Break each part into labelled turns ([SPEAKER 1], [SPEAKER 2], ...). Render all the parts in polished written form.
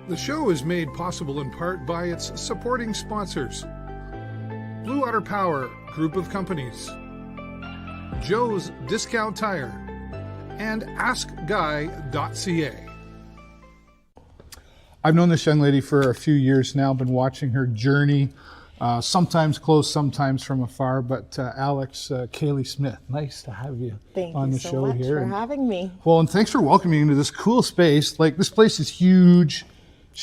[SPEAKER 1] The show is made possible in part by its supporting sponsors: Blue Water Power Group of Companies, Joe's Discount Tire, and AskGuy.ca. I've known this young lady for a few years now, been watching her journey, sometimes close, sometimes from afar, but Allyx Kayleigh Smith, nice to have you on the show here.
[SPEAKER 2] Thank you so much for having me.
[SPEAKER 1] Well, and thanks for welcoming me into this cool space. Like, this place is huge.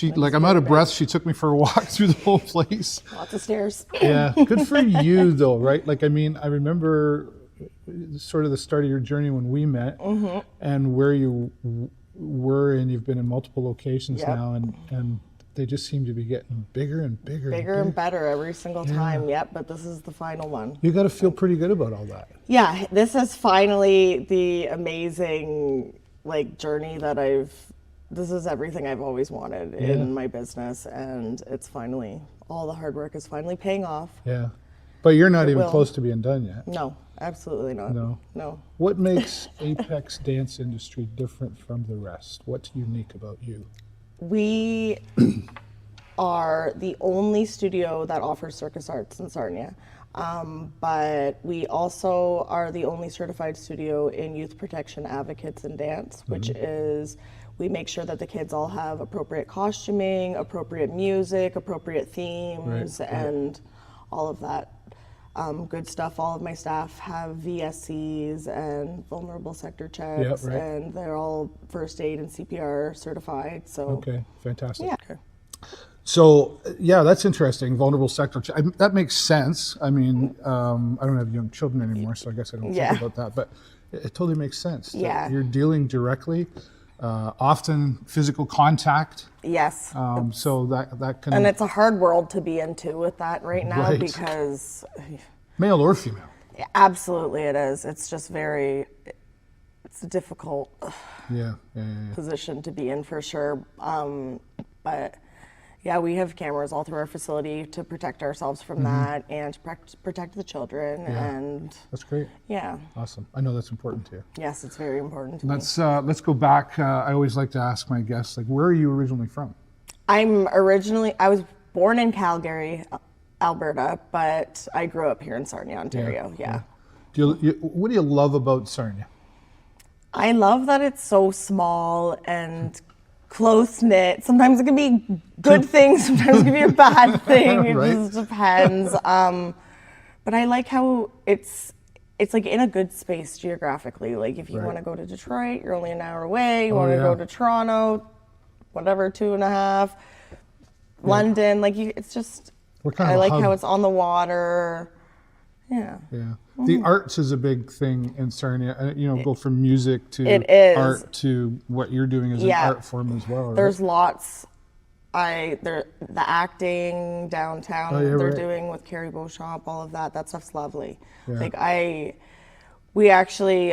[SPEAKER 1] I'm out of breath. She took me for a walk through the whole place.
[SPEAKER 2] Lots of stairs.
[SPEAKER 1] Yeah, good for you though, right? Like, I mean, I remember sort of the start of your journey when we met, and where you were, and you've been in multiple locations now, and they just seem to be getting bigger and bigger.
[SPEAKER 2] Bigger and better every single time, but this is the final one.
[SPEAKER 1] You got to feel pretty good about all that.
[SPEAKER 2] Yeah, this is finally the amazing journey that this is everything I've always wanted in my business, and it's finally, all the hard work is finally paying off.
[SPEAKER 1] Yeah, but you're not even close to being done yet.
[SPEAKER 2] No, absolutely not. No.
[SPEAKER 1] What makes Apex dance industry different from the rest? What's unique about you?
[SPEAKER 2] We are the only studio that offers circus arts in Sarnia, but we also are the only certified studio in youth protection advocates in dance, which is, we make sure that the kids all have appropriate costuming, appropriate music, appropriate themes, and all of that good stuff. All of my staff have VSCs and vulnerable sector checks, and they're all first aid and CPR certified. So
[SPEAKER 1] okay, fantastic.
[SPEAKER 2] Yeah.
[SPEAKER 1] So yeah, that's interesting. Vulnerable sector check. that makes sense. I mean, I don't have young children anymore, so I guess I don't think about that. But it totally makes sense.
[SPEAKER 2] Yeah,
[SPEAKER 1] you're dealing directly. Often physical contact.
[SPEAKER 2] Yes.
[SPEAKER 1] So that can.
[SPEAKER 2] And it's a hard world to be into with that right now because.
[SPEAKER 1] Male or female.
[SPEAKER 2] Absolutely, it is. It's just it's a difficult position to be in for sure. But yeah, we have cameras all through our facility to protect ourselves from that and to protect the children. And
[SPEAKER 1] that's great.
[SPEAKER 2] Yeah.
[SPEAKER 1] Awesome. I know that's important to you.
[SPEAKER 2] Yes, it's very important to me.
[SPEAKER 1] Let's go back. I always like to ask my guests, where are you originally from?
[SPEAKER 2] I was born in Calgary, Alberta, but I grew up here in Sarnia, Ontario. Yeah.
[SPEAKER 1] What do you love about Sarnia?
[SPEAKER 2] I love that it's so small and close-knit. Sometimes it can be good things, sometimes it can be a bad thing. It just depends. But I like how it's in a good space geographically. If you want to go to Detroit, you're only an hour away. You want to go to Toronto, whatever, 2.5. London, it's just, I like how it's on the water. Yeah.
[SPEAKER 1] Yeah. The arts is a big thing in Sarnia, both from music to art to what you're doing as an art form as well. Right?
[SPEAKER 2] There's lots. The acting downtown they're doing with Carrie Beauchamp, all of that stuff's lovely. Yeah. We actually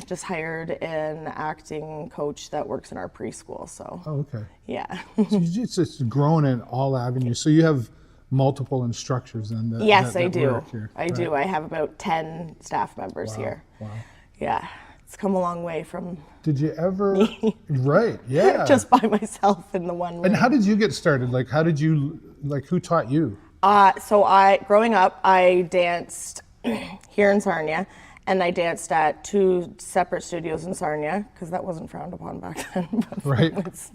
[SPEAKER 2] just hired an acting coach that works in our preschool. So.
[SPEAKER 1] Oh, okay.
[SPEAKER 2] Yeah.
[SPEAKER 1] So it's just grown in all avenues. So you have multiple instructors then?
[SPEAKER 2] Yes, I do. I do. I have about 10 staff members here. Wow. Yeah. It's come a long way from
[SPEAKER 1] Did you ever?
[SPEAKER 2] me.
[SPEAKER 1] Right, yeah.
[SPEAKER 2] Just by myself in the one room.
[SPEAKER 1] And how did you get started? Who taught you?
[SPEAKER 2] Growing up, I danced here in Sarnia, and I danced at 2 separate studios in Sarnia, because that wasn't frowned upon back then.
[SPEAKER 1] Right.
[SPEAKER 2] It's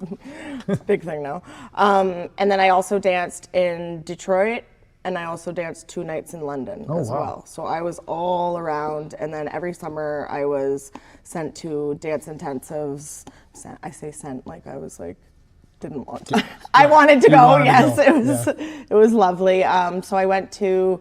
[SPEAKER 2] a big thing now. And then I also danced in Detroit, and I also danced 2 nights in London as well. So I was all around, and then every summer I was sent to dance intensives. I say sent like I was didn't want to. I wanted to go, yes. It was lovely. So I went to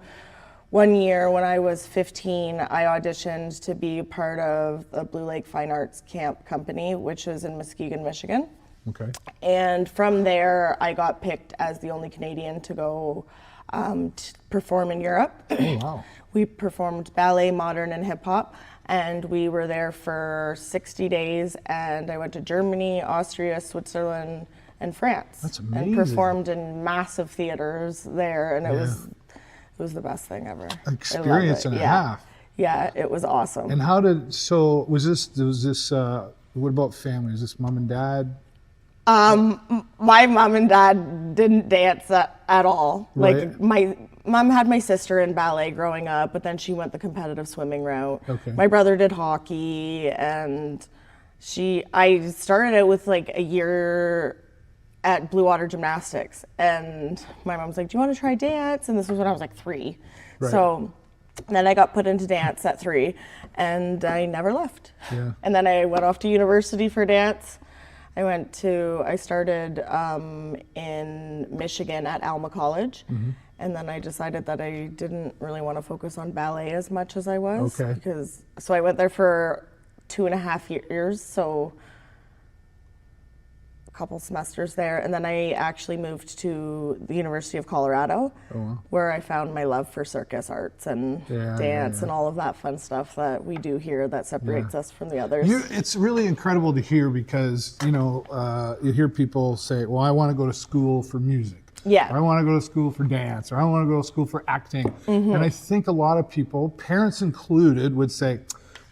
[SPEAKER 2] one year when I was 15, I auditioned to be part of the Blue Lake Fine Arts Camp Company, which is in Muskegon, Michigan.
[SPEAKER 1] Okay.
[SPEAKER 2] And from there, I got picked as the only Canadian to go to perform in Europe.
[SPEAKER 1] Oh, wow.
[SPEAKER 2] We performed ballet, modern, and hip hop, and we were there for 60 days, and I went to Germany, Austria, Switzerland, and France.
[SPEAKER 1] That's amazing.
[SPEAKER 2] And performed in massive theaters there, and it was the best thing ever.
[SPEAKER 1] Experience and a half.
[SPEAKER 2] Yeah, it was awesome.
[SPEAKER 1] And was this, what about family? Is this mom and dad?
[SPEAKER 2] My mom and dad didn't dance at all.
[SPEAKER 1] Right.
[SPEAKER 2] Like my mom had my sister in ballet growing up, but then she went the competitive swimming route.
[SPEAKER 1] Okay.
[SPEAKER 2] My brother did hockey, and I started out with like a year at Blue Water Gymnastics, and my mom's like, "Do you want to try dance?" And this was when I was like 3.
[SPEAKER 1] Right.
[SPEAKER 2] So then I got put into dance at 3, and I never left.
[SPEAKER 1] Yeah.
[SPEAKER 2] And then I went off to university for dance. I started in Michigan at Alma College, and then I decided that I didn't really want to focus on ballet as much as I was.
[SPEAKER 1] Okay.
[SPEAKER 2] So I went there for 2.5 years, so a couple semesters there, and then I actually moved to the University of Colorado, where I found my love for circus arts and dance and all of that fun stuff that we do here that separates us from the others.
[SPEAKER 1] It's really incredible to hear because, you hear people say, well, I want to go to school for music.
[SPEAKER 2] Yeah.
[SPEAKER 1] Or I want to go to school for dance, or I want to go to school for acting. And I think a lot of people, parents included, would say,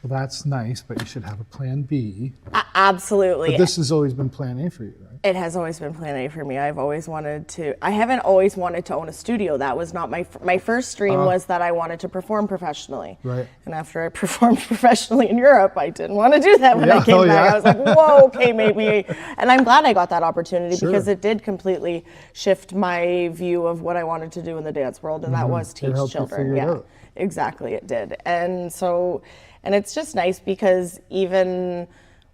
[SPEAKER 1] well, that's nice, but you should have a plan B.
[SPEAKER 2] Absolutely.
[SPEAKER 1] But this has always been plan A for you, right?
[SPEAKER 2] It has always been plan A for me. I haven't always wanted to own a studio. That was not my first dream was that I wanted to perform professionally.
[SPEAKER 1] Right.
[SPEAKER 2] And after I performed professionally in Europe, I didn't want to do that when I came back. I was like, whoa, okay, maybe. And I'm glad I got that opportunity because it did completely shift my view of what I wanted to do in the dance world, and that was teach children.
[SPEAKER 1] Yeah,
[SPEAKER 2] exactly, it did. And it's just nice because even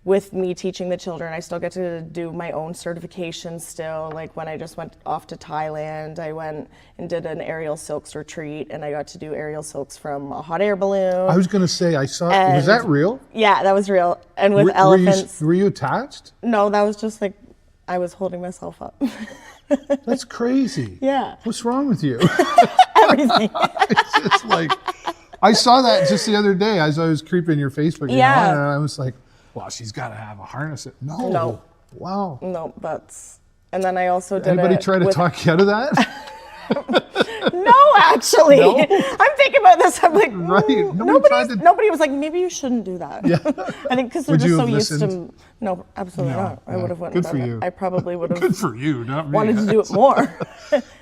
[SPEAKER 2] with me teaching the children, I still get to do my own certifications still. Like when I just went off to Thailand, I went and did an aerial silks retreat, and I got to do aerial silks from a hot air balloon.
[SPEAKER 1] I was going to say, was that real?
[SPEAKER 2] Yeah, that was real. And with elephants.
[SPEAKER 1] Were you attached?
[SPEAKER 2] No, that was just like, I was holding myself up.
[SPEAKER 1] That's crazy.
[SPEAKER 2] Yeah.
[SPEAKER 1] What's wrong with you?
[SPEAKER 2] Everything.
[SPEAKER 1] It's just like, I saw that just the other day as I was creeping your Facebook. And I was like, well, she's got to have a harness. No. Wow.
[SPEAKER 2] No, and then I also did
[SPEAKER 1] Anybody try to talk you out of that?
[SPEAKER 2] No, actually.
[SPEAKER 1] No?
[SPEAKER 2] I'm thinking about this. I'm like,
[SPEAKER 1] right.
[SPEAKER 2] Nobody was like, maybe you shouldn't do that.
[SPEAKER 1] Yeah.
[SPEAKER 2] I think because they're just so used
[SPEAKER 1] listened?
[SPEAKER 2] to. No, absolutely not. I would have went.
[SPEAKER 1] Good for you.
[SPEAKER 2] I probably would have.
[SPEAKER 1] Good for you, not me.
[SPEAKER 2] Wanted to do it more.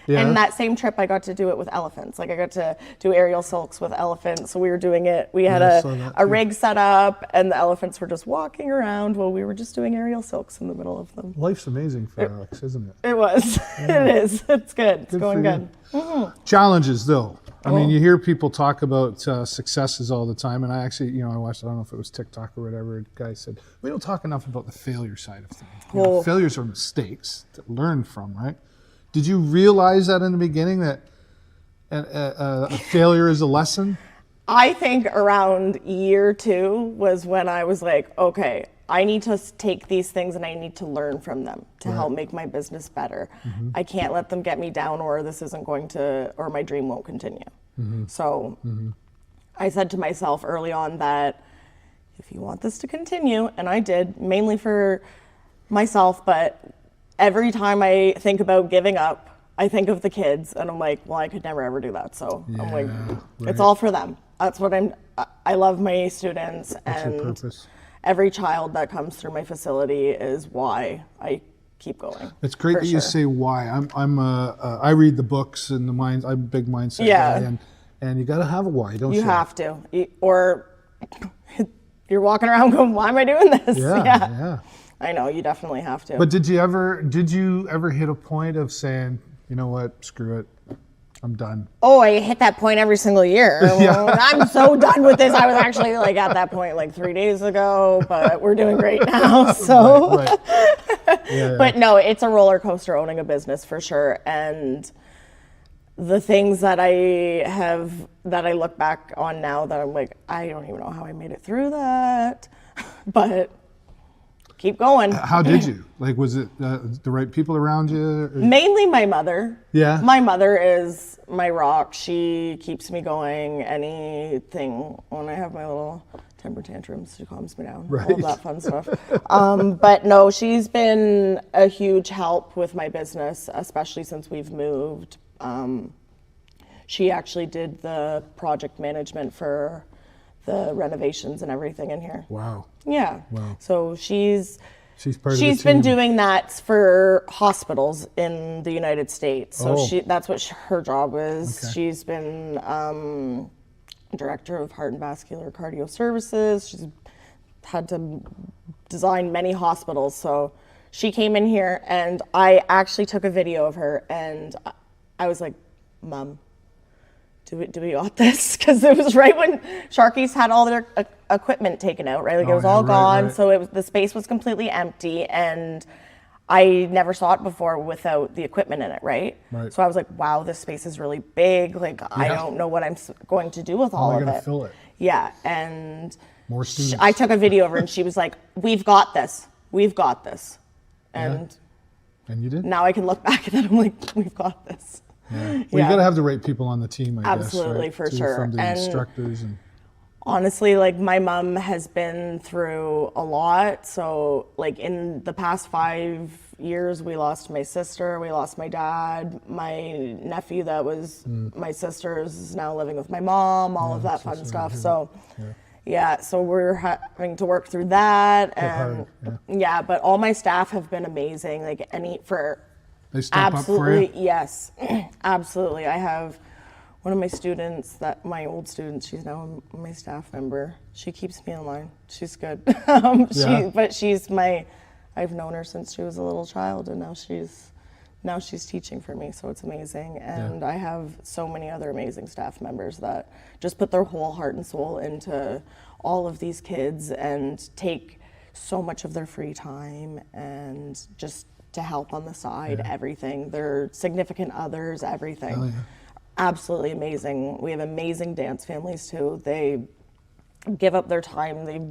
[SPEAKER 1] Yeah.
[SPEAKER 2] And that same trip, I got to do it with elephants. Like I got to do aerial silks with elephants. So we were doing it. We had a rig set up, and the elephants were just walking around while we were just doing aerial silks in the middle of them.
[SPEAKER 1] Life's amazing for Allyx, isn't it?
[SPEAKER 2] It was. It is. It's good. It's going good.
[SPEAKER 1] Challenges, though. I mean, you hear people talk about successes all the time, and I actually, I watched, I don't know if it was TikTok or whatever, the guy said, we don't talk enough about the failure side of things. Failures are mistakes to learn from, right? Did you realize that in the beginning, that a failure is a lesson?
[SPEAKER 2] I think around year 2 was when I was like, okay, I need to take these things and I need to learn from them to help make my business better. I can't let them get me down, or this isn't going to, or my dream won't continue. So I said to myself early on that if you want this to continue, and I did, mainly for myself, but every time I think about giving up, I think of the kids, and I'm like, well, I could never ever do that. So I'm like, it's all for them. That's what I love my students.
[SPEAKER 1] That's
[SPEAKER 2] and
[SPEAKER 1] your purpose.
[SPEAKER 2] Every child that comes through my facility is why I keep going.
[SPEAKER 1] It's great that you say why. I read the books and I'm a big mindset guy, and you got to have a why, don't you?
[SPEAKER 2] You have to, or you're walking around going, why am I doing this?
[SPEAKER 1] Yeah.
[SPEAKER 2] I know, you definitely have to.
[SPEAKER 1] But did you ever hit a point of saying, you know what, screw it, I'm done?
[SPEAKER 2] Oh, I hit that point every single year. I'm so done with this. I was actually at that point 3 days ago, but we're doing great now. So,
[SPEAKER 1] Right. Yeah.
[SPEAKER 2] But no, it's a roller coaster owning a business for sure. And the things that I look back on now that I'm like, I don't even know how I made it through that, but keep going.
[SPEAKER 1] How did you? Was it the right people around you? Or?
[SPEAKER 2] Mainly my mother.
[SPEAKER 1] Yeah.
[SPEAKER 2] My mother is my rock. She keeps me going. Anything when I have my little temper tantrums, she calms me down.
[SPEAKER 1] Right.
[SPEAKER 2] All that fun stuff. But no, she's been a huge help with my business, especially since we've moved. She actually did the project management for the renovations and everything in here.
[SPEAKER 1] Wow.
[SPEAKER 2] Yeah.
[SPEAKER 1] Wow.
[SPEAKER 2] So she's
[SPEAKER 1] She's part of
[SPEAKER 2] She's
[SPEAKER 1] the
[SPEAKER 2] been
[SPEAKER 1] team.
[SPEAKER 2] doing that for hospitals in the United States. So
[SPEAKER 1] Oh.
[SPEAKER 2] that's what her job is.
[SPEAKER 1] Okay.
[SPEAKER 2] She's been director of heart and vascular cardio services. She's had to design many hospitals. So she came in here, and I actually took a video of her, and I was like, Mom, do we got this? Because it was right when Sharkies had all their equipment taken out, right? Like, it was all gone. Right. So the space was completely empty, and I never saw it before without the equipment in it, right? So I was like, wow, this space is really big. Like, I don't know what I'm going to do with all of it.
[SPEAKER 1] How am I going to fill it?
[SPEAKER 2] Yeah, and
[SPEAKER 1] more students.
[SPEAKER 2] I took a video of her, and she was like, we've got this. We've got this. And
[SPEAKER 1] you did?
[SPEAKER 2] Now I can look back at it, I'm like, we've got this.
[SPEAKER 1] Yeah. Well, you got to have the right people on the team, I guess.
[SPEAKER 2] Absolutely,
[SPEAKER 1] right?
[SPEAKER 2] for sure.
[SPEAKER 1] From the
[SPEAKER 2] and
[SPEAKER 1] instructors. And
[SPEAKER 2] honestly, like, my mom has been through a lot. So, like, in the past 5 years, we lost my sister, we lost my dad, my nephew that was my sister's is now living with my mom, all of that fun stuff. So, so we're having to work through that. And but all my staff have been amazing. Like,
[SPEAKER 1] they step up for you?
[SPEAKER 2] Yes, absolutely. I have one of my students, my old student, she's now my staff member. She keeps me in line. She's good. But I've known her since she was a little child, and now she's teaching for me, so it's amazing. And I have so many other amazing staff members that just put their whole heart and soul into all of these kids and take so much of their free time and just to help on the side, everything. Their significant others, everything. Absolutely amazing. We have amazing dance families too. They give up their time. They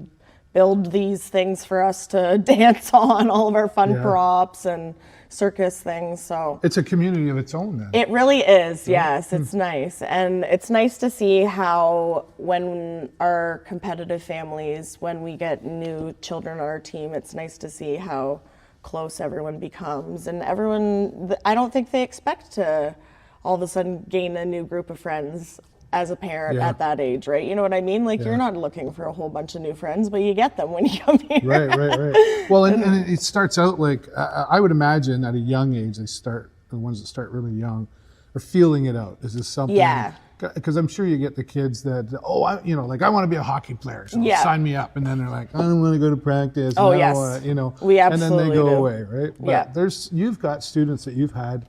[SPEAKER 2] build these things for us to dance on, all of our fun props and circus things. So
[SPEAKER 1] it's a community of its own then.
[SPEAKER 2] It really is, yes. It's nice. And it's nice to see how when our competitive families, when we get new children on our team, it's nice to see how close everyone becomes. And everyone, I don't think they expect to all of a sudden gain a new group of friends as a parent at that age, right? You know what I mean? Like, you're not looking for a whole bunch of new friends, but you get them when you come here.
[SPEAKER 1] Right. Well, and it starts out like, I would imagine at a young age, the ones that start really young, are feeling it out. Is this something? Yeah. Because I'm sure you get the kids that, I want to be a hockey player, so sign me up. And then they're like, I don't want to go to practice.
[SPEAKER 2] Oh, yes.
[SPEAKER 1] And
[SPEAKER 2] We absolutely
[SPEAKER 1] then they go
[SPEAKER 2] do.
[SPEAKER 1] away, right? But you've got students that you've had.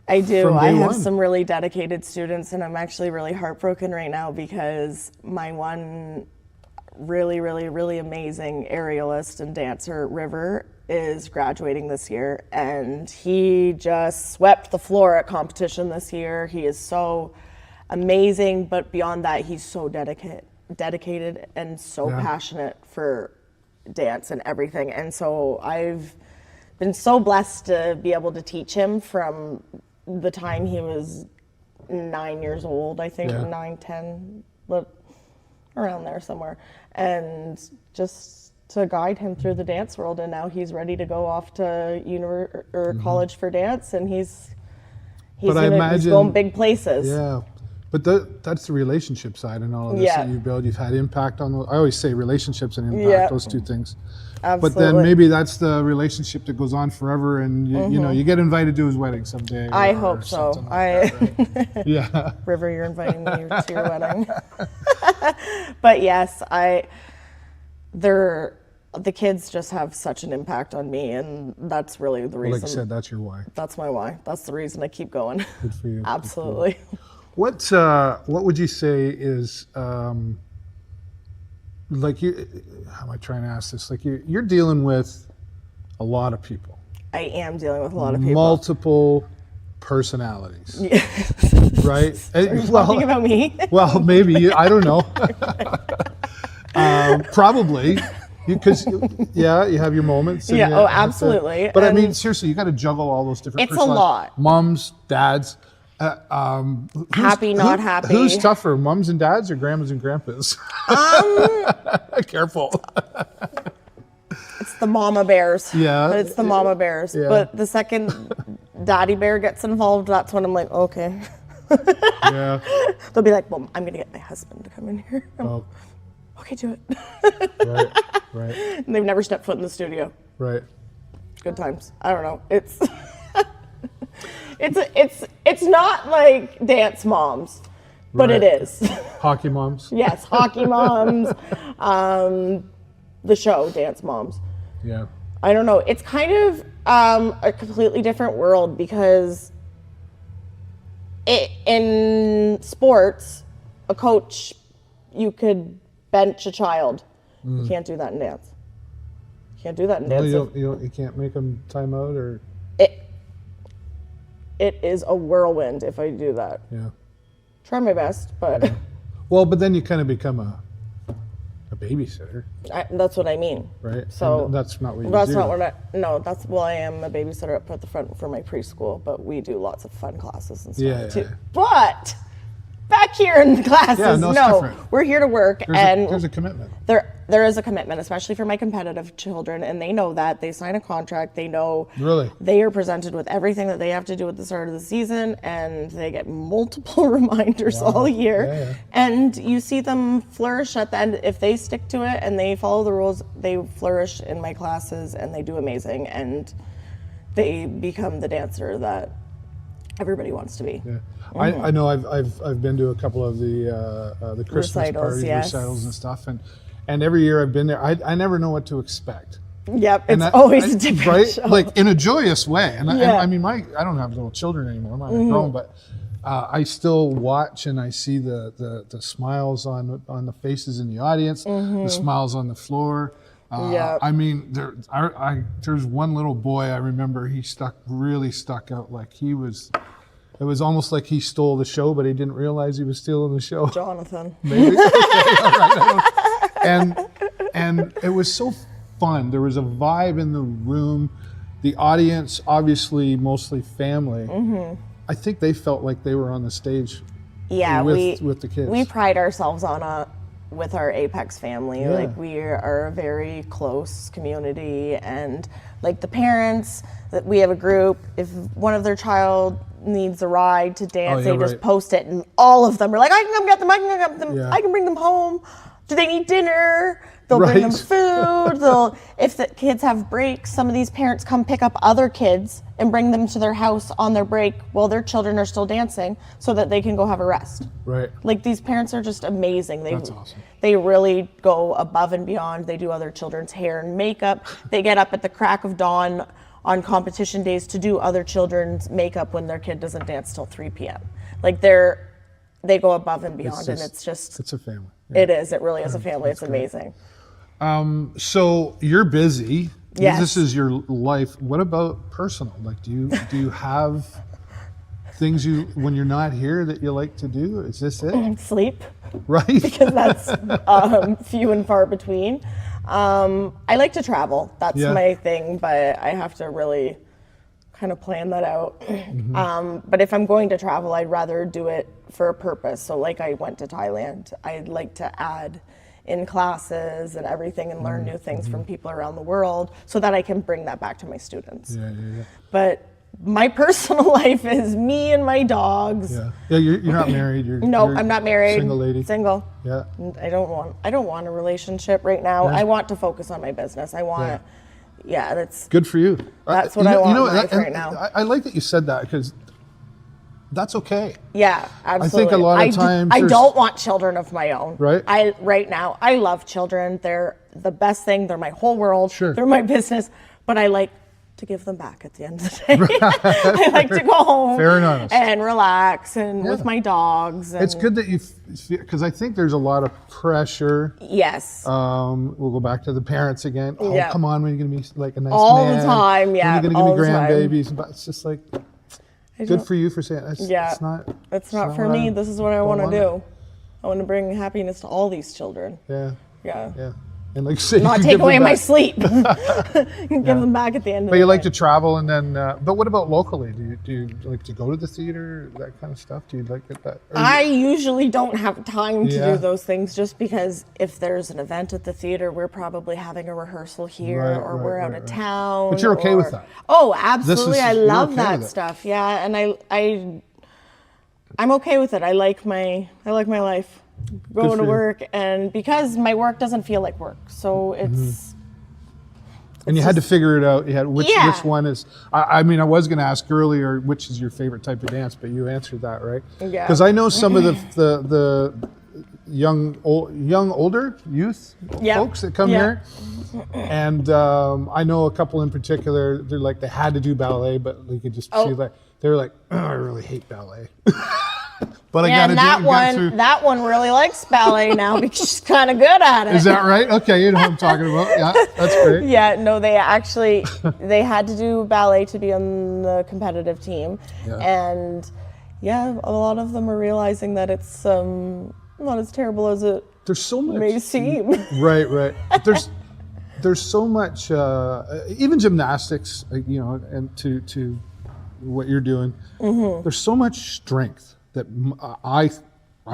[SPEAKER 2] I do. I have some really dedicated students, and I'm actually really heartbroken right now because my one really, really, really amazing aerialist and dancer, River, is graduating this year, and he just swept the floor at competition this year. He is so amazing, but beyond that, he's so dedicated and so passionate for dance and everything. And so I've been so blessed to be able to teach him from the time he was 9 years old, I think, 9, 10, around there somewhere, and just to guide him through the dance world. And now he's ready to go off to college for dance, and he's going big places.
[SPEAKER 1] Yeah. But that's the relationship side and all of this that you build. You've had impact on those. I always say relationships and impact, those two things.
[SPEAKER 2] Absolutely.
[SPEAKER 1] But then maybe that's the relationship that goes on forever, and you get invited to his wedding someday.
[SPEAKER 2] I hope so.
[SPEAKER 1] Yeah.
[SPEAKER 2] River, you're inviting me to your wedding. But yes, the kids just have such an impact on me, and that's really the reason.
[SPEAKER 1] Like I said, that's your why.
[SPEAKER 2] That's my why. That's the reason I keep going.
[SPEAKER 1] Good for you.
[SPEAKER 2] Absolutely.
[SPEAKER 1] What would you say is like you? How am I trying to ask this? Like you're dealing with a lot of people.
[SPEAKER 2] I am dealing with a lot of people.
[SPEAKER 1] Multiple personalities. Right?
[SPEAKER 2] Are you talking about me?
[SPEAKER 1] Well, maybe I don't know. Probably. Because you have your moments.
[SPEAKER 2] Yeah. Oh, absolutely.
[SPEAKER 1] But I mean, seriously, you got to juggle all those different.
[SPEAKER 2] It's a lot.
[SPEAKER 1] Mums, dads.
[SPEAKER 2] Happy, not happy.
[SPEAKER 1] Who's tougher, mums and dads or grandmas and grandpas? Careful.
[SPEAKER 2] It's the mama bears.
[SPEAKER 1] Yeah.
[SPEAKER 2] It's the mama bears. Yeah. But the second daddy bear gets involved, that's when I'm like, okay.
[SPEAKER 1] Yeah.
[SPEAKER 2] They'll be like, well, I'm going to get my husband to come in here. Okay, do it.
[SPEAKER 1] Right.
[SPEAKER 2] And they've never stepped foot in the studio.
[SPEAKER 1] Right.
[SPEAKER 2] Good times. I don't know. It's it's not like Dance Moms, but
[SPEAKER 1] Right.
[SPEAKER 2] it is.
[SPEAKER 1] Hockey moms.
[SPEAKER 2] Yes, Hockey Moms, the show Dance Moms.
[SPEAKER 1] Yeah.
[SPEAKER 2] I don't know. It's kind of a completely different world because in sports, a coach, you could bench a child. You can't do that in dance. You can't do that in
[SPEAKER 1] Well,
[SPEAKER 2] dance.
[SPEAKER 1] you can't make them time out or.
[SPEAKER 2] It is a whirlwind if I do that.
[SPEAKER 1] Yeah.
[SPEAKER 2] Try my best, but
[SPEAKER 1] Well, but then you kind of become a babysitter,
[SPEAKER 2] that's what I mean.
[SPEAKER 1] right?
[SPEAKER 2] So
[SPEAKER 1] And that's not what you
[SPEAKER 2] That's
[SPEAKER 1] do.
[SPEAKER 2] not what I am a babysitter up at the front for my preschool, but we do lots of fun classes and stuff
[SPEAKER 1] Yeah,
[SPEAKER 2] too.
[SPEAKER 1] yeah.
[SPEAKER 2] But back here in the classes,
[SPEAKER 1] Yeah, no, it's different.
[SPEAKER 2] we're here to work,
[SPEAKER 1] There's a commitment.
[SPEAKER 2] there is a commitment, especially for my competitive children, and they know that. They sign a contract. They know
[SPEAKER 1] Really?
[SPEAKER 2] they are presented with everything that they have to do at the start of the season, and they get multiple reminders all year.
[SPEAKER 1] Yeah, yeah.
[SPEAKER 2] And you see them flourish at the end. If they stick to it and they follow the rules, they flourish in my classes, and they do amazing, and they become the dancer that everybody wants to be.
[SPEAKER 1] Yeah. I know I've been to a couple of the Christmas
[SPEAKER 2] Recitals,
[SPEAKER 1] parties,
[SPEAKER 2] yes.
[SPEAKER 1] recitals and stuff, and every year I've been there, I never know what to expect.
[SPEAKER 2] Yep,
[SPEAKER 1] And
[SPEAKER 2] it's always a
[SPEAKER 1] I-
[SPEAKER 2] different
[SPEAKER 1] right?
[SPEAKER 2] show.
[SPEAKER 1] Like in a joyous way. And
[SPEAKER 2] Yeah.
[SPEAKER 1] I mean, I don't have little children anymore. I'm grown, but I still watch and I see the smiles on the faces in the audience, the smiles on the floor.
[SPEAKER 2] Yeah.
[SPEAKER 1] I mean, there's one little boy I remember. He really stuck out. Like it was almost like he stole the show, but he didn't realize he was stealing the show.
[SPEAKER 2] Jonathan.
[SPEAKER 1] Maybe. Okay, all right, I don't- and it was so fun. There was a vibe in the room. The audience, obviously mostly family. I think they felt like they were on the stage
[SPEAKER 2] Yeah,
[SPEAKER 1] with the kids.
[SPEAKER 2] we pride ourselves on with our Apex family.
[SPEAKER 1] Yeah.
[SPEAKER 2] Like we are a very close community, and like the parents, that we have a group. If one of their child needs a ride to dance,
[SPEAKER 1] yeah,
[SPEAKER 2] they just
[SPEAKER 1] right.
[SPEAKER 2] post it, and all of them are like, I can come get them. I can come get them.
[SPEAKER 1] Yeah.
[SPEAKER 2] I can bring them home. Do they need dinner? They'll bring them
[SPEAKER 1] Right.
[SPEAKER 2] food. If the kids have breaks, some of these parents come pick up other kids and bring them to their house on their break while their children are still dancing so that they can go have a rest.
[SPEAKER 1] Right.
[SPEAKER 2] Like these parents are just amazing.
[SPEAKER 1] That's awesome.
[SPEAKER 2] They really go above and beyond. They do other children's hair and makeup. They get up at the crack of dawn on competition days to do other children's makeup when their kid doesn't dance till 3 p.m. Like they go above and beyond, and it's
[SPEAKER 1] a family.
[SPEAKER 2] it is. It really is a family. It's amazing.
[SPEAKER 1] So you're busy.
[SPEAKER 2] Yes.
[SPEAKER 1] This is your life. What about personal? Like, do you have things when you're not here that you like to do? Is this it?
[SPEAKER 2] Sleep,
[SPEAKER 1] Right.
[SPEAKER 2] because that's few and far between. I like to travel. That's
[SPEAKER 1] Yeah.
[SPEAKER 2] my thing, but I have to really kind of plan that out. But if I'm going to travel, I'd rather do it for a purpose. So like I went to Thailand, I'd like to add in classes and everything and learn new things from people around the world so that I can bring that back to my students.
[SPEAKER 1] Yeah.
[SPEAKER 2] But my personal life is me and my dogs.
[SPEAKER 1] Yeah. Yeah. You're not married.
[SPEAKER 2] No, I'm not married.
[SPEAKER 1] Single lady.
[SPEAKER 2] Single.
[SPEAKER 1] Yeah.
[SPEAKER 2] I don't want a relationship right now.
[SPEAKER 1] Yeah.
[SPEAKER 2] I want to focus on my business. I want that's
[SPEAKER 1] Good for you.
[SPEAKER 2] That's what I want in life
[SPEAKER 1] and
[SPEAKER 2] right now.
[SPEAKER 1] I like that you said that because that's okay.
[SPEAKER 2] yeah, absolutely.
[SPEAKER 1] a lot of times
[SPEAKER 2] I
[SPEAKER 1] there's-
[SPEAKER 2] don't want children of my own.
[SPEAKER 1] Right.
[SPEAKER 2] Right now I love children. They're the best thing. They're my whole world.
[SPEAKER 1] Sure.
[SPEAKER 2] They're my business, but I like to give them back at the end of the day. I like to go home
[SPEAKER 1] Fair and honest.
[SPEAKER 2] and relax and
[SPEAKER 1] Yeah.
[SPEAKER 2] with my dogs. And
[SPEAKER 1] It's good that you, because I think there's a lot of pressure.
[SPEAKER 2] Yes.
[SPEAKER 1] We'll go back to the parents again. Oh,
[SPEAKER 2] Yeah.
[SPEAKER 1] come on, when are you going to be like a nice
[SPEAKER 2] All the
[SPEAKER 1] man?
[SPEAKER 2] time, yeah,
[SPEAKER 1] When are you
[SPEAKER 2] all
[SPEAKER 1] going to
[SPEAKER 2] the
[SPEAKER 1] give me
[SPEAKER 2] time.
[SPEAKER 1] grandbabies? But it's just like,
[SPEAKER 2] I
[SPEAKER 1] good
[SPEAKER 2] don't-
[SPEAKER 1] for you for saying that's,
[SPEAKER 2] Yeah,
[SPEAKER 1] it's
[SPEAKER 2] not for
[SPEAKER 1] what
[SPEAKER 2] me.
[SPEAKER 1] I
[SPEAKER 2] This is what I
[SPEAKER 1] don't
[SPEAKER 2] want to
[SPEAKER 1] want it.
[SPEAKER 2] do. I want to bring happiness to all these children.
[SPEAKER 1] Yeah.
[SPEAKER 2] Yeah.
[SPEAKER 1] Yeah. And like you say,
[SPEAKER 2] Not
[SPEAKER 1] you
[SPEAKER 2] take
[SPEAKER 1] give them
[SPEAKER 2] away my
[SPEAKER 1] back.
[SPEAKER 2] sleep. Give them back at the end of
[SPEAKER 1] But
[SPEAKER 2] the
[SPEAKER 1] you like
[SPEAKER 2] day.
[SPEAKER 1] to travel, and then. But what about locally? Do you like to go to the theater, that kind of stuff? Do you like it that? or
[SPEAKER 2] I usually don't have time to
[SPEAKER 1] Yeah.
[SPEAKER 2] do those things just because if there's an event at the theater, we're probably having a rehearsal here
[SPEAKER 1] Right,
[SPEAKER 2] or
[SPEAKER 1] right,
[SPEAKER 2] we're out
[SPEAKER 1] right,
[SPEAKER 2] of
[SPEAKER 1] right.
[SPEAKER 2] town.
[SPEAKER 1] But you're okay with
[SPEAKER 2] or-
[SPEAKER 1] that?
[SPEAKER 2] Oh, absolutely. I
[SPEAKER 1] you're
[SPEAKER 2] love
[SPEAKER 1] okay
[SPEAKER 2] that
[SPEAKER 1] with it?
[SPEAKER 2] stuff. Yeah, and I'm okay with it. I like my life. Going
[SPEAKER 1] for
[SPEAKER 2] to
[SPEAKER 1] you.
[SPEAKER 2] work, and because my work doesn't feel like work, so it's
[SPEAKER 1] And you had to figure it out. You had which one is. I mean, I was going to ask earlier which is your favorite type of dance, but you answered that, right?
[SPEAKER 2] Yeah.
[SPEAKER 1] Because I know some of the older youth folks that come here, and I know a couple in particular. They're like they had to do ballet, but you could just see like they were like, oh, I really hate ballet. But I gotta do it.
[SPEAKER 2] That one really likes ballet now because she's kind of good at it.
[SPEAKER 1] Is that right? Okay, you know what I'm talking about. Yeah, that's great.
[SPEAKER 2] Yeah, no, they had to do ballet to be on the competitive team, and a lot of them are realizing that it's not as terrible as it may seem.
[SPEAKER 1] Right. There's so much, even gymnastics, and to what you're doing. There's so much strength that I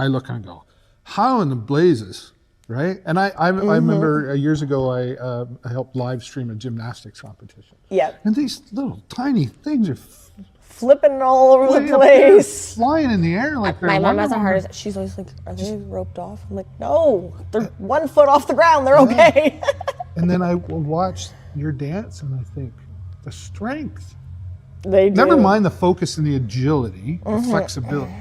[SPEAKER 1] look and go, how in the blazes, right? And I remember years ago I helped live stream a gymnastics competition.
[SPEAKER 2] Yeah.
[SPEAKER 1] And these little tiny things are
[SPEAKER 2] flipping all over the place,
[SPEAKER 1] flying in the air like they're.
[SPEAKER 2] My mom has a hard. She's always like, "Are they roped off?" I'm like, "No, they're 1 foot off the ground. They're okay."
[SPEAKER 1] And then I will watch your dance and I think the strength.
[SPEAKER 2] They do.
[SPEAKER 1] Never mind the focus and the agility, the flexibility.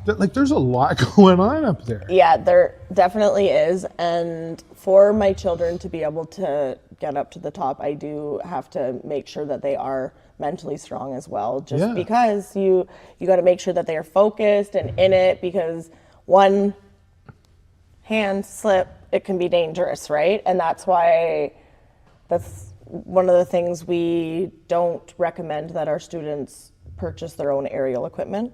[SPEAKER 1] Like there's a lot going on up there.
[SPEAKER 2] Yeah, there definitely is. And for my children to be able to get up to the top, I do have to make sure that they are mentally strong as well. Just because you got to make sure that they are focused and in it, because one hand slip, it can be dangerous, right? And that's one of the things we don't recommend, that our students purchase their own aerial equipment.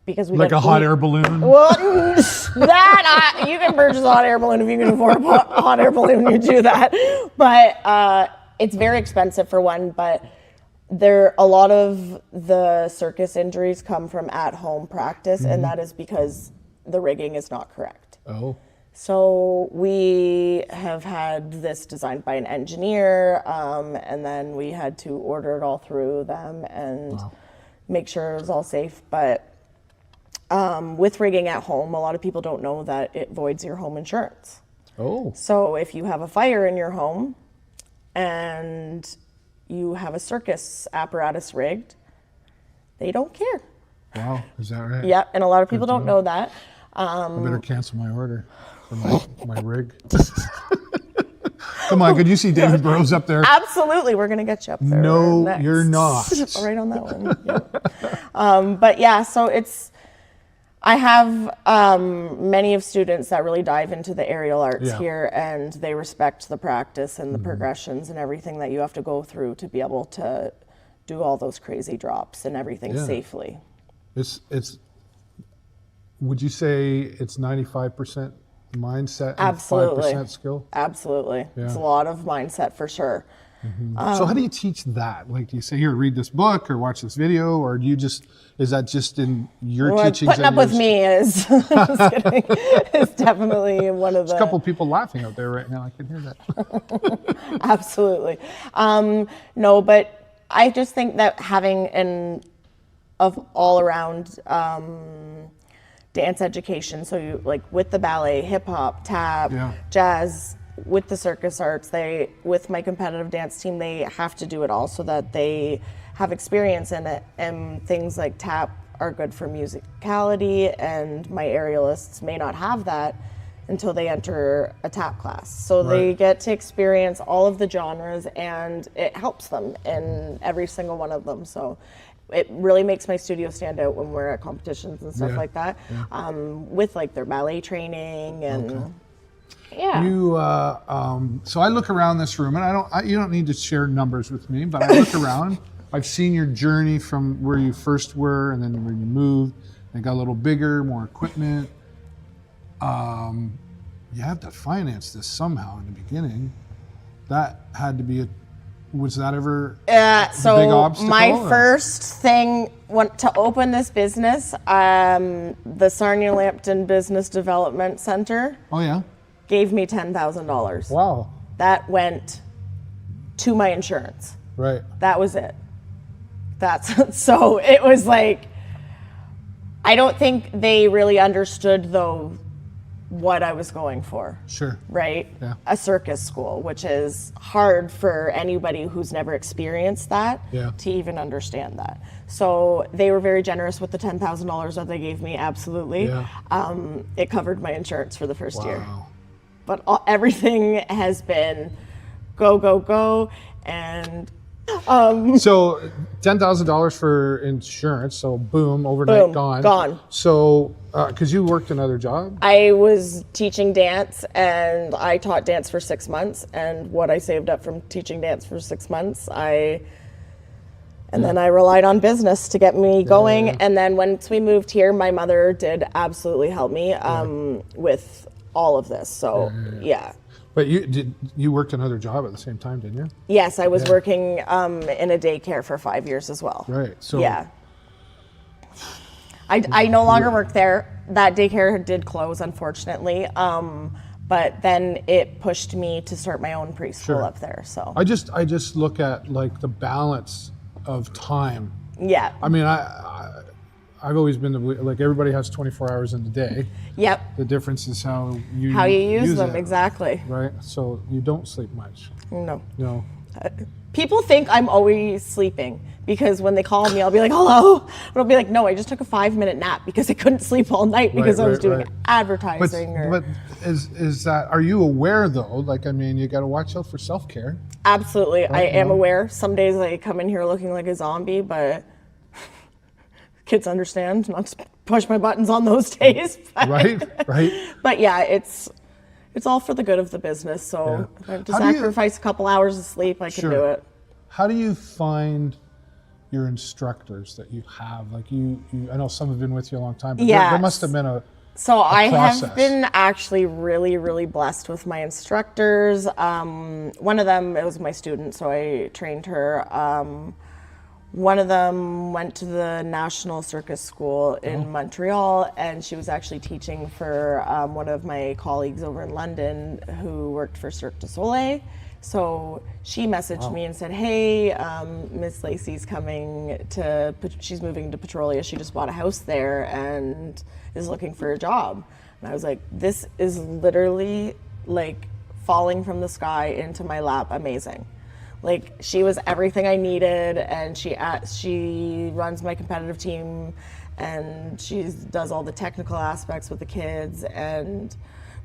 [SPEAKER 2] Because we
[SPEAKER 1] like a hot air balloon.
[SPEAKER 2] Well, you can purchase a hot air balloon if you can afford a hot air balloon. You do that, but it's very expensive for one. But a lot of the circus injuries come from at-home practice, and that is because the rigging is not correct.
[SPEAKER 1] Oh.
[SPEAKER 2] So we have had this designed by an engineer, and then we had to order it all through them and make sure it was all safe. But with rigging at home, a lot of people don't know that it voids your home insurance.
[SPEAKER 1] Oh.
[SPEAKER 2] So if you have a fire in your home and you have a circus apparatus rigged, they don't care.
[SPEAKER 1] Wow, is that right?
[SPEAKER 2] Yeah, and a lot of people don't know that.
[SPEAKER 1] I better cancel my order for my rig. Come on, could you see David Burrows up there?
[SPEAKER 2] Absolutely, we're gonna get you up there.
[SPEAKER 1] No,
[SPEAKER 2] next.
[SPEAKER 1] you're not.
[SPEAKER 2] Right on that one. Yep. But yeah, so I have many of students that really dive into the aerial arts here, and they respect the practice and the progressions and everything that you have to go through to be able to do all those crazy drops and everything safely.
[SPEAKER 1] It's. Would you say it's 95% mindset and
[SPEAKER 2] Absolutely.
[SPEAKER 1] 5% skill?
[SPEAKER 2] Absolutely.
[SPEAKER 1] Yeah.
[SPEAKER 2] It's a lot of mindset for sure.
[SPEAKER 1] So how do you teach that? Like, do you say, here, read this book or watch this video, or do you is that just in your teachings?
[SPEAKER 2] Putting up with me is, just kidding, is definitely one of the...
[SPEAKER 1] There's a couple of people laughing out there right now. I can hear that.
[SPEAKER 2] Absolutely. No, but I just think that having of all around dance education, so you like with the ballet, hip hop, tap, jazz, with the circus arts, with my competitive dance team, they have to do it all so that they have experience in it. And things like tap are good for musicality, and my aerialists may not have that until they enter a tap class. So they get to experience all of the genres, and it helps them in every single one of them. So it really makes my studio stand out when we're at competitions and stuff like that, with like their ballet training and
[SPEAKER 1] You so I look around this room, and you don't need to share numbers with me, but I look around. I've seen your journey from where you first were, and then when you moved, and got a little bigger, more equipment. You had to finance this somehow in the beginning. That had to be was that ever a big obstacle?
[SPEAKER 2] My first thing to open this business, the Sarnia Lambton Business Development Center gave me $10,000.
[SPEAKER 1] Wow.
[SPEAKER 2] That went to my insurance.
[SPEAKER 1] Right.
[SPEAKER 2] That was it. So it was like, I don't think they really understood though what I was going for.
[SPEAKER 1] Sure.
[SPEAKER 2] Right?
[SPEAKER 1] Yeah.
[SPEAKER 2] A circus school, which is hard for anybody who's never experienced that to even understand that. So they were very generous with the $10,000 that they gave me, absolutely.
[SPEAKER 1] Yeah.
[SPEAKER 2] It covered my insurance for the first year.
[SPEAKER 1] Wow.
[SPEAKER 2] But everything has been go, go, go, and
[SPEAKER 1] so $10,000 for insurance, so boom, overnight gone. So, because you worked another job?
[SPEAKER 2] I was teaching dance, and I taught dance for 6 months, and what I saved up from teaching dance for 6 months, then I relied on business to get me going. And then once we moved here, my mother did absolutely help me with all of this. So, yeah.
[SPEAKER 1] But you worked another job at the same time, didn't you?
[SPEAKER 2] Yes, I was working in a daycare for 5 years as well.
[SPEAKER 1] Right. So
[SPEAKER 2] yeah. I no longer work there. That daycare did close, unfortunately. But then it pushed me to start my own preschool up there. So
[SPEAKER 1] I just look at like the balance of time.
[SPEAKER 2] Yeah.
[SPEAKER 1] I mean, I've always been like everybody has 24 hours in the day.
[SPEAKER 2] Yep.
[SPEAKER 1] The difference is how you
[SPEAKER 2] use them,
[SPEAKER 1] it,
[SPEAKER 2] exactly.
[SPEAKER 1] Right. So you don't sleep much.
[SPEAKER 2] No.
[SPEAKER 1] No.
[SPEAKER 2] People think I'm always sleeping because when they call me, I'll be like, hello. But I'll be like, no, I just took a 5-minute nap because I couldn't sleep all night because I was doing advertising.
[SPEAKER 1] But is that, are you aware though? Like, I mean, you got to watch out for self-care.
[SPEAKER 2] Absolutely. Right? I am aware. Some days I come in here looking like a zombie, but kids understand not to push my buttons on those days. But,
[SPEAKER 1] right.
[SPEAKER 2] But yeah, it's all for the good of the business. So if I have to sacrifice a couple hours of sleep, I can do it.
[SPEAKER 1] How do you find your instructors that you have? Like you I know some have been with you a long time, but there must have been a
[SPEAKER 2] I
[SPEAKER 1] process.
[SPEAKER 2] have been actually really, really blessed with my instructors. One of them, it was my student, so I trained her. One of them went to the National Circus School in Montreal, and she was actually teaching for one of my colleagues over in London who worked for Cirque du Soleil. So she messaged me and said, hey, Miss Lacey's she's moving to Petrolia. She just bought a house there and is looking for a job. And I was like, this is literally like falling from the sky into my lap. Amazing. Like, she was everything I needed, and she runs my competitive team, and she does all the technical aspects with the kids,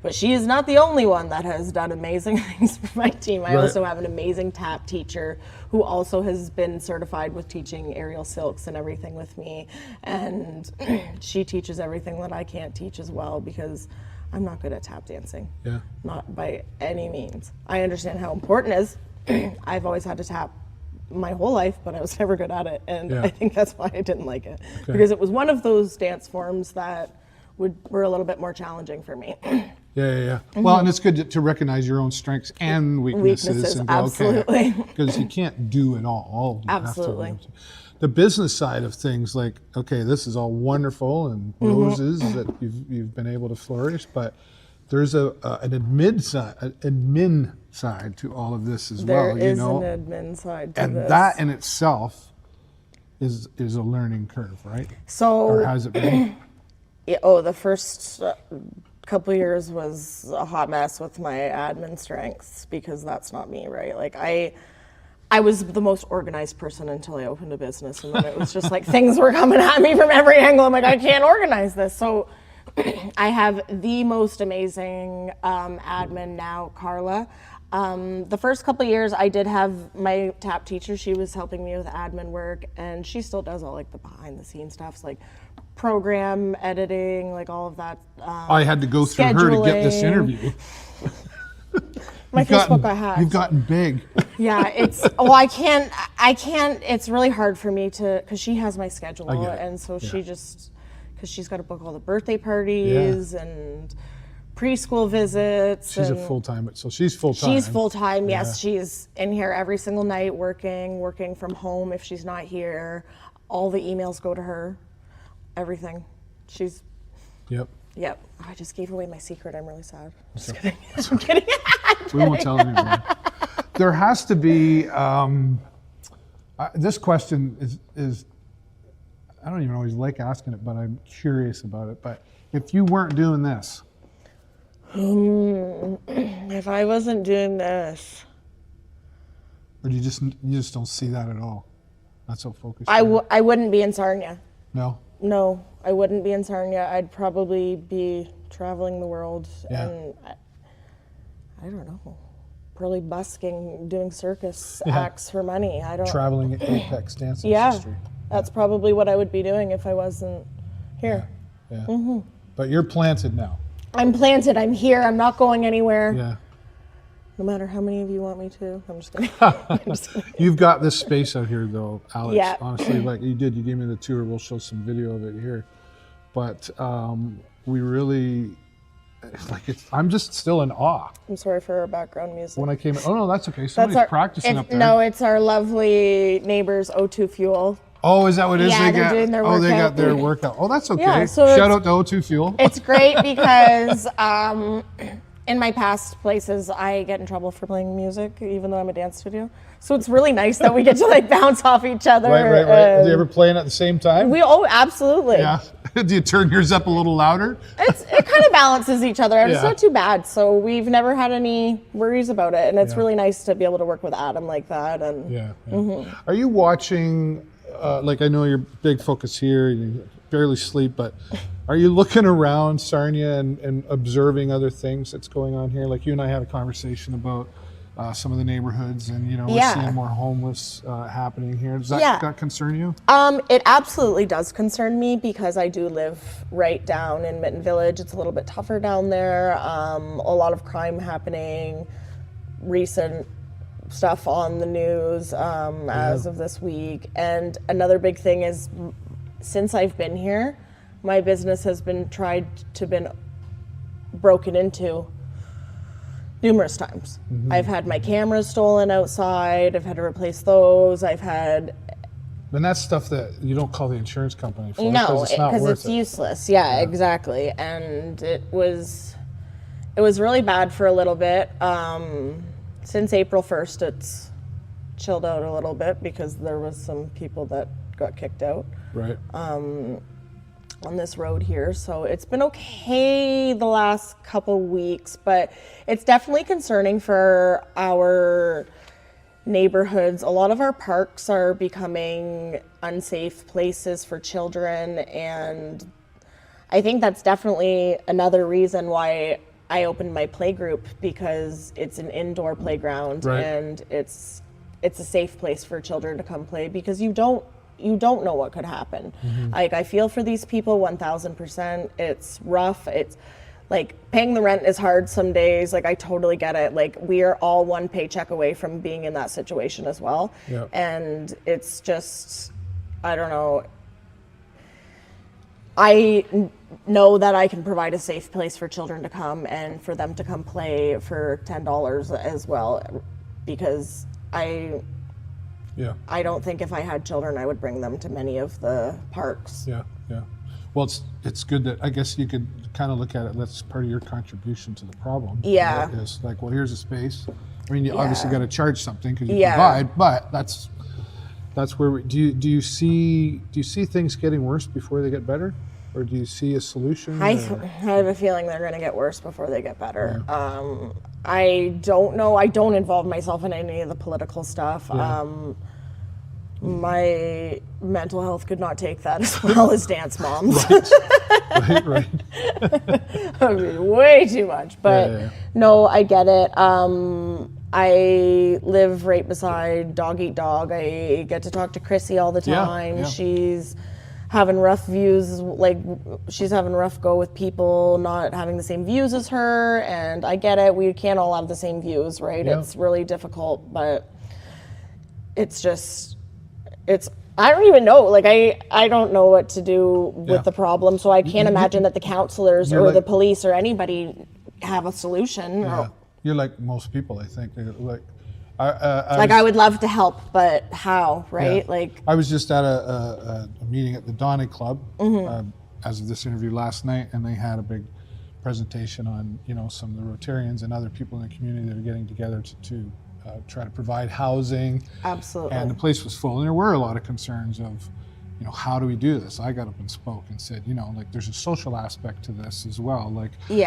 [SPEAKER 2] but she is not the only one that has done amazing things for my team. I also have an amazing tap teacher who also has been certified with teaching aerial silks and everything with me, and she teaches everything that I can't teach as well because I'm not good at tap dancing. Yeah. Not by any means. I understand how important it is. I've always had to tap my whole life, but I was never good at it, and I think that's why I didn't like it, because it was one of those dance forms that were a little bit more challenging for me.
[SPEAKER 1] Well, and it's good to recognize your own strengths and weaknesses and go,
[SPEAKER 2] absolutely.
[SPEAKER 1] Because you can't do it all. You
[SPEAKER 2] absolutely.
[SPEAKER 1] have to. The business side of things, like, okay, this is all wonderful and roses that you've been able to flourish, but there's an admin side to all of this as well.
[SPEAKER 2] There is an admin side to
[SPEAKER 1] and
[SPEAKER 2] this.
[SPEAKER 1] And that in itself is a learning curve, right?
[SPEAKER 2] So,
[SPEAKER 1] or has it been?
[SPEAKER 2] The first couple of years was a hot mess with my admin strengths because that's not me, right? Like I was the most organized person until I opened a business, and then it was just like things were coming at me from every angle. I'm like, I can't organize this. So I have the most amazing admin now, Carla. The first couple of years I did have my tap teacher. She was helping me with admin work, and she still does all like the behind the scenes stuff, like program editing, like all of that.
[SPEAKER 1] I had to go through her to get this interview.
[SPEAKER 2] My Facebook I have.
[SPEAKER 1] You've gotten big.
[SPEAKER 2] Yeah, I can't, it's really hard for me because she has my schedule, and so she just, because she's got to book all the birthday parties and preschool visits.
[SPEAKER 1] She's a full-time, so she's full-time.
[SPEAKER 2] She's full-time, yes. She's in here every single night working from home if she's not here. All the emails go to her, everything. She's... Yep. I just gave away my secret. I'm really sad. Just kidding. I'm kidding.
[SPEAKER 1] We won't tell anyone. There has to be, this question is, I don't even always like asking it, but I'm curious about it. But if you weren't doing this,
[SPEAKER 2] If I wasn't doing this,
[SPEAKER 1] Or do you just don't see that at all? Not so focused.
[SPEAKER 2] I wouldn't be in Sarnia.
[SPEAKER 1] No.
[SPEAKER 2] No, I wouldn't be in Sarnia. I'd probably be traveling the world, and I don't know, probably busking, doing circus acts for money. I don't.
[SPEAKER 1] Traveling apex dance
[SPEAKER 2] Yeah,
[SPEAKER 1] industry.
[SPEAKER 2] that's probably what I would be doing if I wasn't here.
[SPEAKER 1] Yeah. But you're planted now.
[SPEAKER 2] I'm planted. I'm here. I'm not going anywhere.
[SPEAKER 1] Yeah.
[SPEAKER 2] No matter how many of you want me to. I'm just kidding.
[SPEAKER 1] You've got this space out here, though, Allyx.
[SPEAKER 2] Yeah.
[SPEAKER 1] Honestly, like you did, you gave me the tour. We'll show some video of it here. But we really, I'm just still in awe.
[SPEAKER 2] I'm sorry for our background music.
[SPEAKER 1] When I came in, oh no, that's okay. Somebody's practicing up there.
[SPEAKER 2] No, it's our lovely neighbors, O2 Fuel.
[SPEAKER 1] Oh, is that what it is?
[SPEAKER 2] Yeah, they're doing their workout.
[SPEAKER 1] Oh, they got their workout. Oh, that's okay.
[SPEAKER 2] Yeah, so
[SPEAKER 1] Shout out to O2 Fuel.
[SPEAKER 2] It's great because in my past places, I get in trouble for playing music, even though I'm a dance studio. So it's really nice that we get to like bounce off each other.
[SPEAKER 1] Right. Do you ever play at the same time?
[SPEAKER 2] Absolutely.
[SPEAKER 1] Yeah. Do you turn yours up a little louder?
[SPEAKER 2] It kind of balances each other. It's not too bad. So we've never had any worries about it. And it's really nice to be able to work with Adam like that. And
[SPEAKER 1] Yeah. Are you watching, like I know your big focus here, you barely sleep, but are you looking around Sarnia and observing other things that's going on here? Like you and I had a conversation about some of the neighborhoods and, we're seeing more homeless happening here. Does that concern you?
[SPEAKER 2] It absolutely does concern me because I do live right down in Mitten Village. It's a little bit tougher down there. A lot of crime happening, recent stuff on the news as of this week. And another big thing is since I've been here, my business has been been broken into numerous times. I've had my cameras stolen outside. I've had to replace those. And
[SPEAKER 1] that's stuff that you don't call the insurance company for.
[SPEAKER 2] No,
[SPEAKER 1] because
[SPEAKER 2] it's useless. Yeah, exactly. And it was really bad for a little bit. Since April 1st, it's chilled out a little bit because there was some people that got kicked out.
[SPEAKER 1] Right.
[SPEAKER 2] On this road here. So it's been okay the last couple weeks, but it's definitely concerning for our neighborhoods. A lot of our parks are becoming unsafe places for children, and I think that's definitely another reason why I opened my play group, because it's an indoor playground and it's a safe place for children to come play, because you don't know what could happen. Like, I feel for these people 1000%. It's rough. It's like paying the rent is hard some days. Like, I totally get it. Like, we are all one paycheck away from being in that situation as well.
[SPEAKER 1] Yep.
[SPEAKER 2] And it's just, I don't know. I know that I can provide a safe place for children to come and for them to come play for $10 as well, because I don't think if I had children, I would bring them to many of the parks.
[SPEAKER 1] Yeah. Well, it's good that, I guess you could kind of look at it, that's part of your contribution to the problem.
[SPEAKER 2] Yeah.
[SPEAKER 1] Right? It's like, well, here's a space. I mean, you obviously got to charge something because you provide, but that's where do you see things getting worse before they get better? Or do you see a solution?
[SPEAKER 2] I have a feeling they're going to get worse before they get better. Yeah. I don't know. I don't involve myself in any of the political stuff. Yeah. My mental health could not take that as well as dance moms.
[SPEAKER 1] Right.
[SPEAKER 2] I mean, way too much. But no, I get it. I live right beside Dog Eat Dog. I get to talk to Chrissy all the time. Yeah. She's having rough views, like she's having a rough go with people not having the same views as her, and I get it. We can't all have the same views, right? Yeah. It's really difficult, but it's just, I don't even know. Like, I don't know what to do with the problem, so I can't imagine that the counselors or the police or anybody have a solution.
[SPEAKER 1] Yeah. You're like most people, I think. Like,
[SPEAKER 2] I would love to help, but how, right?
[SPEAKER 1] Yeah.
[SPEAKER 2] Like,
[SPEAKER 1] I was just at a meeting at the Donny Club as of this interview last night, and they had a big presentation on some of the Rotarians and other people in the community that are getting together to try to provide housing.
[SPEAKER 2] Absolutely.
[SPEAKER 1] And the place was full, and there were a lot of concerns of you know, how do we do this? I got up and spoke and said, you know, like there's a social aspect to this as well. Like, we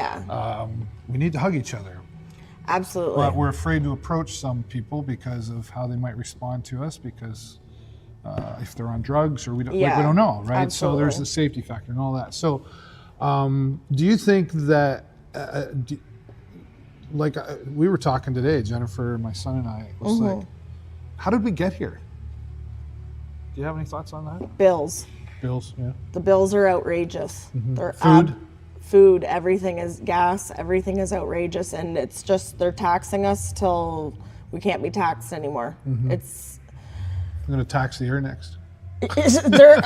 [SPEAKER 1] need to hug each other.
[SPEAKER 2] Absolutely.
[SPEAKER 1] But we're afraid to approach some people because of how they might respond to us, because if they're on drugs or we don't know, right?
[SPEAKER 2] Absolutely.
[SPEAKER 1] So there's the safety factor and all that. So do you think that, we were talking today, Jennifer, my son and I, it was like, how did we get here? Do you have any thoughts on that?
[SPEAKER 2] Bills.
[SPEAKER 1] Bills, yeah.
[SPEAKER 2] The bills are outrageous. They're food, everything is gas, everything is outrageous, and it's just they're taxing us till we can't be taxed anymore. It's.
[SPEAKER 1] I'm going to tax the air next.
[SPEAKER 2] There's going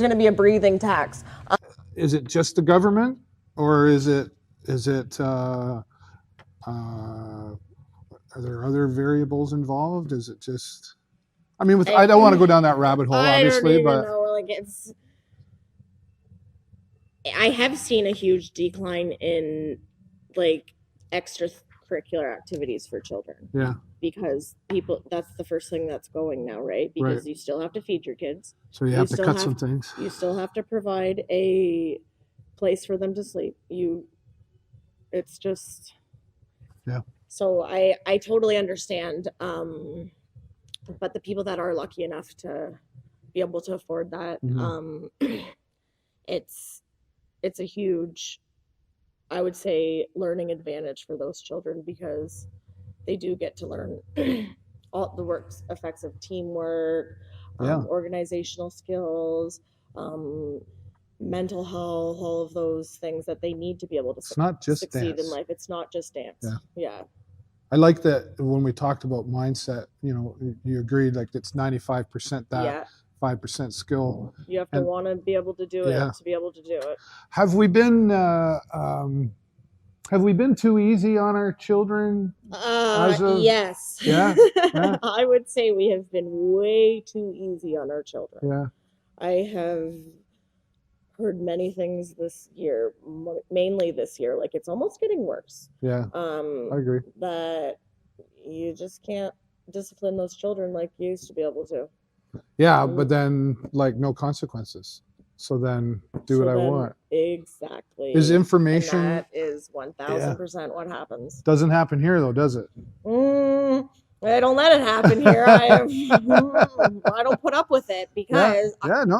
[SPEAKER 2] to be a breathing tax.
[SPEAKER 1] Is it just the government, or is it? Are there other variables involved? Is it just? I mean, I don't want to go down that rabbit hole, obviously, but
[SPEAKER 3] I have seen a huge decline in like extracurricular activities for children.
[SPEAKER 1] Yeah.
[SPEAKER 3] Because that's the first thing that's going now, right? Because you still have to feed your kids.
[SPEAKER 1] So you have to cut some things.
[SPEAKER 3] You still have to provide a place for them to sleep. It's just.
[SPEAKER 1] Yeah. So
[SPEAKER 3] I totally understand. But the people that are lucky enough to be able to afford that, it's a huge, I would say, learning advantage for those children, because they do get to learn all the effects of teamwork, organizational skills, mental health, all of those things that they need to be able to succeed in life. It's not just dance. Yeah.
[SPEAKER 1] I like that when we talked about mindset, you know, you agreed like it's 95% that, 5% skill.
[SPEAKER 3] You have to want to be able to do it to be able to do it.
[SPEAKER 1] Have we been too easy on our children?
[SPEAKER 3] Yes.
[SPEAKER 1] Yeah.
[SPEAKER 3] I would say we have been way too easy on our children.
[SPEAKER 1] Yeah.
[SPEAKER 3] I have heard many things this year, mainly this year, like it's almost getting worse.
[SPEAKER 1] Yeah. I agree.
[SPEAKER 3] That you just can't discipline those children like you used to be able to.
[SPEAKER 1] Yeah, but then like no consequences. So then what I want.
[SPEAKER 3] Exactly.
[SPEAKER 1] Is information.
[SPEAKER 3] And that is 1000% what happens.
[SPEAKER 1] Doesn't happen here though, does it?
[SPEAKER 3] I don't let it happen here. I don't put up with it because. And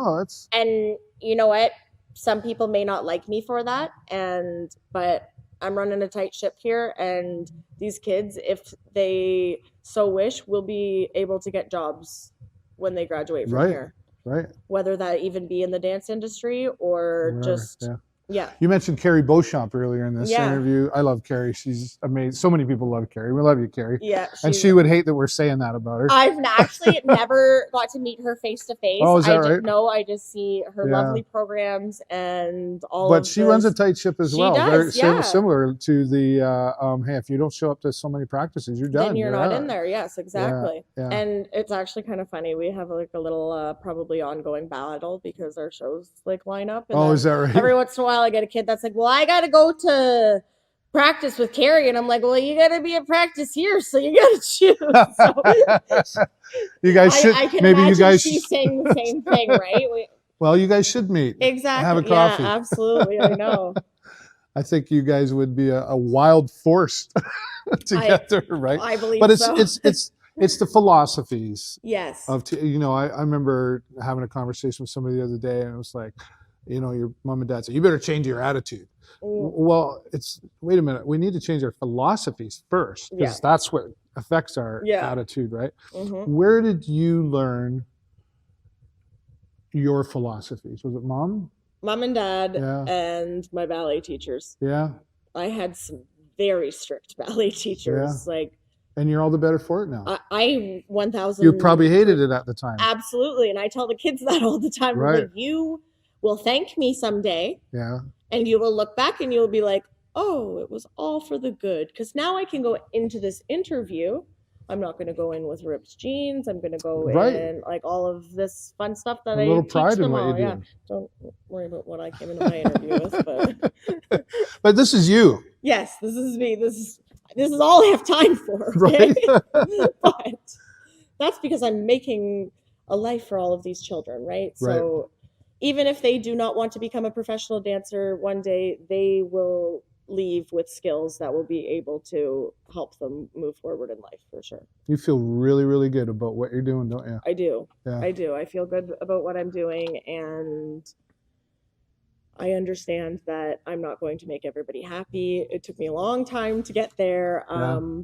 [SPEAKER 3] you know what? Some people may not like me for that, but I'm running a tight ship here, and these kids, if they so wish, will be able to get jobs when they graduate from here.
[SPEAKER 1] Right.
[SPEAKER 3] Whether that even be in the dance industry or just. Yeah.
[SPEAKER 1] You mentioned Carrie Beauchamp earlier in this interview. I love Carrie. She's amazing. So many people love Carrie. We love you, Carrie.
[SPEAKER 3] Yeah.
[SPEAKER 1] And she would hate that we're saying that about her.
[SPEAKER 3] I've actually never got to meet her face to face.
[SPEAKER 1] Oh, is that right?
[SPEAKER 3] No, I just see her lovely programs and all
[SPEAKER 1] But she runs a tight ship as well.
[SPEAKER 3] Does,
[SPEAKER 1] very similar to the, hey, if you don't show up to so many practices, you're done.
[SPEAKER 3] Then you're not in there. Yes, exactly.
[SPEAKER 1] Yeah.
[SPEAKER 3] And it's actually kind of funny. We have like a little probably ongoing battle because our shows like line up. And
[SPEAKER 1] is that right?
[SPEAKER 3] Every once in a while I get a kid that's like, well, I got to go to practice with Carrie. And I'm like, well, you got to be at practice here. So you got to choose. So,
[SPEAKER 1] you guys should, maybe you guys
[SPEAKER 3] she's saying the same thing, right?
[SPEAKER 1] Well, you guys should meet.
[SPEAKER 3] Exactly.
[SPEAKER 1] Have a coffee.
[SPEAKER 3] Yeah, absolutely. I know.
[SPEAKER 1] I think you guys would be a wild force together, right?
[SPEAKER 3] I believe
[SPEAKER 1] but
[SPEAKER 3] so.
[SPEAKER 1] It's the philosophies.
[SPEAKER 3] Yes.
[SPEAKER 1] I remember having a conversation with somebody the other day, and it was like, your mom and dad said, you better change your attitude. Well, wait a minute. We need to change our philosophies first, because that's what affects our attitude, right? Where did you learn your philosophies? Was it mom?
[SPEAKER 3] Mom and dad and my ballet teachers.
[SPEAKER 1] Yeah.
[SPEAKER 3] I had some very strict ballet teachers.
[SPEAKER 1] And you're all the better for it now.
[SPEAKER 3] I 1000.
[SPEAKER 1] You probably hated it at the time.
[SPEAKER 3] Absolutely. And I tell the kids that all the time.
[SPEAKER 1] Right.
[SPEAKER 3] Like, you will thank me someday.
[SPEAKER 1] Yeah.
[SPEAKER 3] And you will look back and you'll be like, oh, it was all for the good. Because now I can go into this interview. I'm not going to go in with ripped jeans. I'm going to go in like all of this fun stuff that I teach them all. A little pride in what you do. Don't worry about what I came into my interview with.
[SPEAKER 1] But this is you.
[SPEAKER 3] Yes, this is me. This is all I have time for. Okay?
[SPEAKER 1] Right.
[SPEAKER 3] But that's because I'm making a life for all of these children, right? So even if they do not want to become a professional dancer one day, they will leave with skills that will be able to help them move forward in life for sure.
[SPEAKER 1] You feel really, really good about what you're doing, don't you?
[SPEAKER 3] I do.
[SPEAKER 1] Yeah.
[SPEAKER 3] I do. I feel good about what I'm doing, and I understand that I'm not going to make everybody happy. It took me a long time to get there,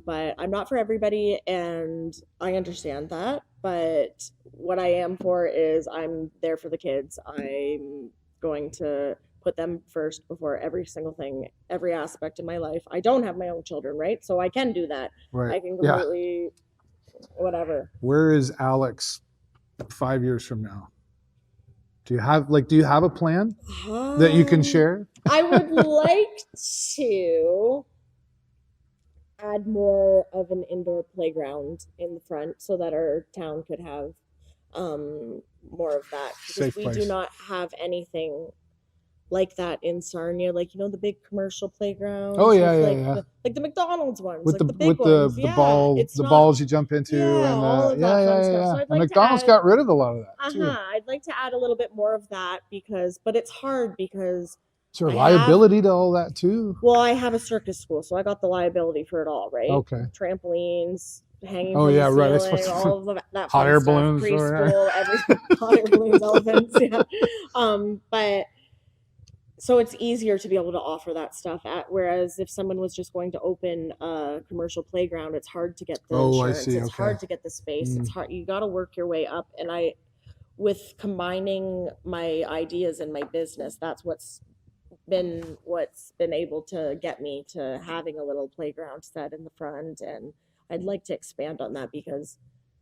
[SPEAKER 3] but I'm not for everybody, and I understand that. But what I am for is I'm there for the kids. I'm going to put them first before every single thing, every aspect of my life. I don't have my own children, right? So I can do that.
[SPEAKER 1] Right.
[SPEAKER 3] I can completely, whatever.
[SPEAKER 1] Where is Allyx 5 years from now? Do you have a plan that you can share?
[SPEAKER 3] I would like to add more of an indoor playground in the front so that our town could have more of that, because
[SPEAKER 1] Safe
[SPEAKER 3] we
[SPEAKER 1] place.
[SPEAKER 3] do not have anything like that in Sarnia, like, you know, the big commercial playgrounds.
[SPEAKER 1] Oh yeah,
[SPEAKER 3] with,
[SPEAKER 1] yeah.
[SPEAKER 3] like the McDonald's ones,
[SPEAKER 1] With
[SPEAKER 3] like the big ones.
[SPEAKER 1] the ball,
[SPEAKER 3] it's
[SPEAKER 1] the
[SPEAKER 3] not,
[SPEAKER 1] balls you jump into,
[SPEAKER 3] yeah,
[SPEAKER 1] and
[SPEAKER 3] all of that fun stuff. So I'd
[SPEAKER 1] and
[SPEAKER 3] like
[SPEAKER 1] McDonald's
[SPEAKER 3] to add,
[SPEAKER 1] got rid of a lot of that too.
[SPEAKER 3] I'd like to add a little bit more of that, but it's hard because
[SPEAKER 1] Is there liability to all that too?
[SPEAKER 3] well, I have a circus school, so I got the liability for it all, right?
[SPEAKER 1] Okay.
[SPEAKER 3] Trampolines, hanging
[SPEAKER 1] Oh
[SPEAKER 3] from
[SPEAKER 1] yeah,
[SPEAKER 3] the
[SPEAKER 1] right.
[SPEAKER 3] ceiling, all of that
[SPEAKER 1] Hot
[SPEAKER 3] fun
[SPEAKER 1] air
[SPEAKER 3] stuff,
[SPEAKER 1] balloons,
[SPEAKER 3] preschool, everything, hot air balloons, elephants, yeah. But so it's easier to be able to offer that stuff whereas if someone was just going to open a commercial playground, it's hard to get the insurance. It's hard to get the space. It's hard. You got to work your way up. And with combining my ideas and my business, that's what's been able to get me to having a little playground set in the front. And I'd like to expand on that because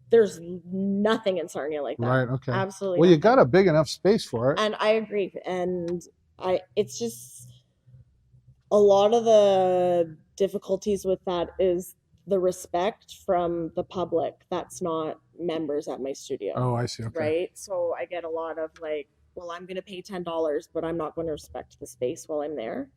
[SPEAKER 3] there's nothing in Sarnia like that.
[SPEAKER 1] Right. Okay.
[SPEAKER 3] Absolutely.
[SPEAKER 1] Well,
[SPEAKER 3] nothing.
[SPEAKER 1] you got a big enough space for it.
[SPEAKER 3] And I agree. And it's just a lot of the difficulties with that is the respect from the public that's not members at my studio.
[SPEAKER 1] Oh, I see. Okay.
[SPEAKER 3] Right. So I get a lot of like, well, I'm going to pay $10, but I'm not going to respect the space while I'm there.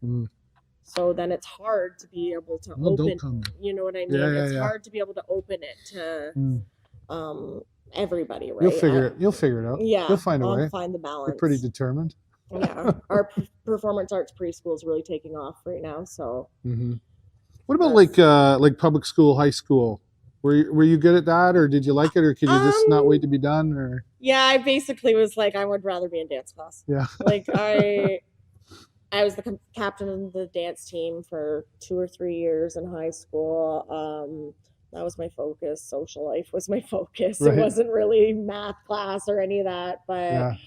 [SPEAKER 3] So then it's hard to be able to open, you know what I mean? It's hard to be able to open it to everybody, right?
[SPEAKER 1] You'll figure it out.
[SPEAKER 3] Yeah.
[SPEAKER 1] You'll find a way.
[SPEAKER 3] I'll find the balance.
[SPEAKER 1] You're pretty determined.
[SPEAKER 3] Yeah. Our performance arts preschool is really taking off right now. So
[SPEAKER 1] what about like public school, high school? Were you good at that, or did you like it, or could you just not wait to be done? Or
[SPEAKER 3] yeah, I basically was like, I would rather be in dance class.
[SPEAKER 1] Yeah.
[SPEAKER 3] Like I was the captain of the dance team for 2 or 3 years in high school. That was my focus. Social life was my focus. Right. It wasn't really math class or any of that, but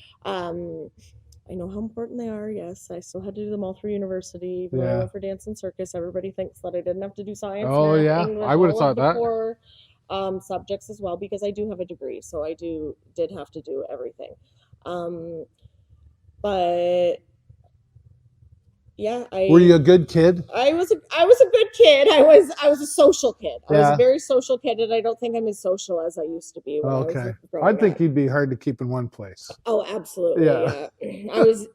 [SPEAKER 3] I know how important they are. Yes, I still had to do them all through university. Even when I went for dance and circus, everybody thinks that I didn't have to do science.
[SPEAKER 1] Oh, yeah.
[SPEAKER 3] English,
[SPEAKER 1] I would have thought that.
[SPEAKER 3] Core, subjects as well, because I do have a degree, so I did have to do everything. But yeah,
[SPEAKER 1] were you a good kid?
[SPEAKER 3] I was a good kid. I was a social kid. I was a very social kid, and I don't think I'm as social as I used to be.
[SPEAKER 1] Okay. I think you'd be hard to keep in one place.
[SPEAKER 3] Oh, absolutely. Yeah. I was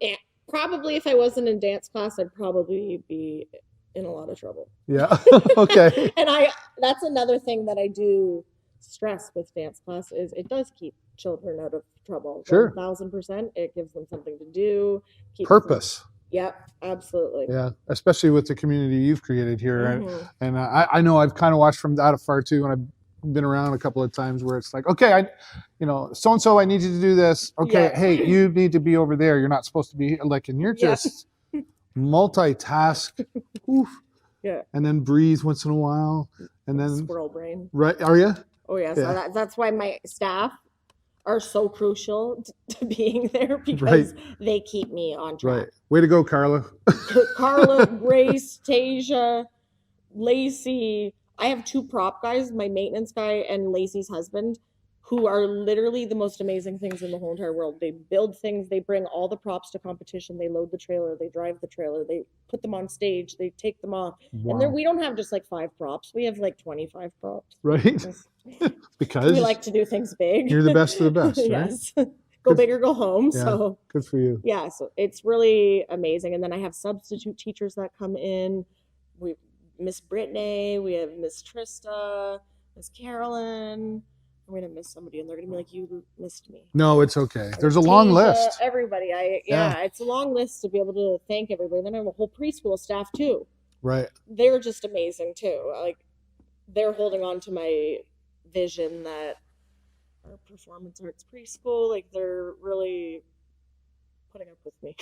[SPEAKER 3] probably, if I wasn't in dance class, I'd probably be in a lot of trouble.
[SPEAKER 1] Yeah. Okay.
[SPEAKER 3] And that's another thing that I do stress with dance class is it does keep children out of trouble.
[SPEAKER 1] Sure.
[SPEAKER 3] 1000%. It gives them something to do.
[SPEAKER 1] Purpose.
[SPEAKER 3] Yep, absolutely.
[SPEAKER 1] Yeah, especially with the community you've created here. And I know I've kind of watched from out afar too, and I've been around a couple of times where it's like, okay, so-and-so, I need you to do this. Okay, hey, you need to be over there. You're not supposed to be here. Like, and you're just multitask. Oof. Yeah. And then breathe once in a while. And then
[SPEAKER 3] squirrel brain.
[SPEAKER 1] Right, are you?
[SPEAKER 3] Oh, yes. Yeah. So that's why my staff are so crucial to being there, because they keep me on track.
[SPEAKER 1] Right. Way to go, Carla.
[SPEAKER 3] Carla, Grace, Tasia, Lacey. I have 2 prop guys, my maintenance guy and Lacey's husband, who are literally the most amazing things in the whole entire world. They build things. They bring all the props to competition. They load the trailer. They drive the trailer. They put them on stage. They take them off. Wow. And then we don't have just like 5 props. We have like 25 props.
[SPEAKER 1] Right. Because
[SPEAKER 3] we like to do things big.
[SPEAKER 1] You're the best of the best, right?
[SPEAKER 3] Yes. Go big or go home. Yeah, so
[SPEAKER 1] good for you.
[SPEAKER 3] Yeah, so it's really amazing. And then I have substitute teachers that come in. We Miss Brittany, we have Miss Trista, Miss Carolyn, I'm gonna miss somebody, and they're gonna be like, "You missed me."
[SPEAKER 1] No, it's okay. There's a long list.
[SPEAKER 3] Everybody, it's a long list to be able to thank everybody. Then I have a whole preschool staff too.
[SPEAKER 1] Right.
[SPEAKER 3] They're just amazing too. Like, they're holding on to my vision that our performance arts preschool, like, they're really putting up with me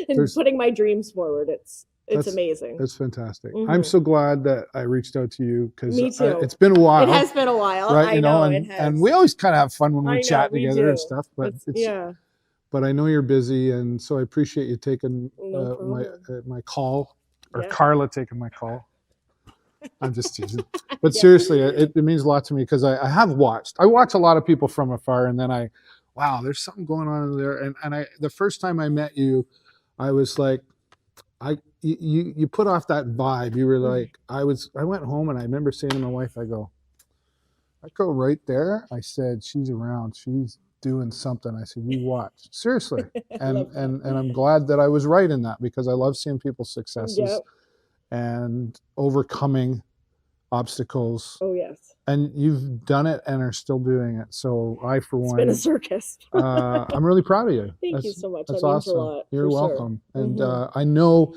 [SPEAKER 3] and putting my dreams forward. It's amazing.
[SPEAKER 1] That's fantastic.
[SPEAKER 3] Mm-hmm.
[SPEAKER 1] I'm so glad that I reached out to you because it's been a while.
[SPEAKER 3] It has been a while.
[SPEAKER 1] Right,
[SPEAKER 3] I know,
[SPEAKER 1] and we always kind of have fun when we chat together and stuff. But but I know you're busy, and so I appreciate you taking my call, or Carla taking my call. I'm just teasing. But seriously, it means a lot to me because I watch a lot of people from afar, and then wow, there's something going on in there. And the first time I met you, I was like, you put off that vibe. You were like, I went home and I remember saying to my wife, I go right there. I said, she's around. She's doing something. I said, you watch. Seriously. And I'm glad that I was right in that, because I love seeing people's successes and overcoming obstacles.
[SPEAKER 3] Oh, yes.
[SPEAKER 1] And you've done it and are still doing it. So I, for one,
[SPEAKER 3] it's been a circus.
[SPEAKER 1] I'm really proud of you.
[SPEAKER 3] Thank you so much.
[SPEAKER 1] That's
[SPEAKER 3] that
[SPEAKER 1] awesome.
[SPEAKER 3] Means a lot,
[SPEAKER 1] You're welcome. Sure. And I know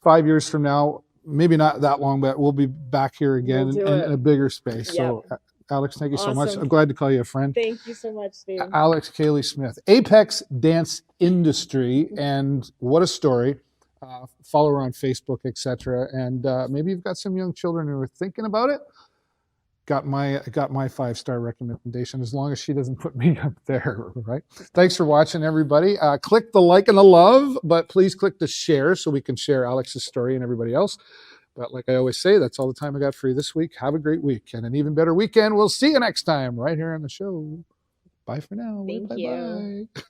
[SPEAKER 1] 5 years from now, maybe not that long, but we'll be back here again in a bigger space. Yep. So Allyx, thank you so much. I'm glad to call you a friend.
[SPEAKER 3] Thank you so much, Steve.
[SPEAKER 1] Allyx Kayleigh Smith, Apex Dance Industry, and what a story. Follow her on Facebook, etc. And maybe you've got some young children who are thinking about it. Got my 5-star recommendation, as long as she doesn't put me up there, right? Thanks for watching, everybody. Click the like and the love, but please click the share so we can share Allyx's story and everybody else. But like I always say, that's all the time I got for you this week. Have a great week and an even better weekend. We'll see you next time right here on the show. Bye for now.
[SPEAKER 3] Thank you.
[SPEAKER 1] Bye.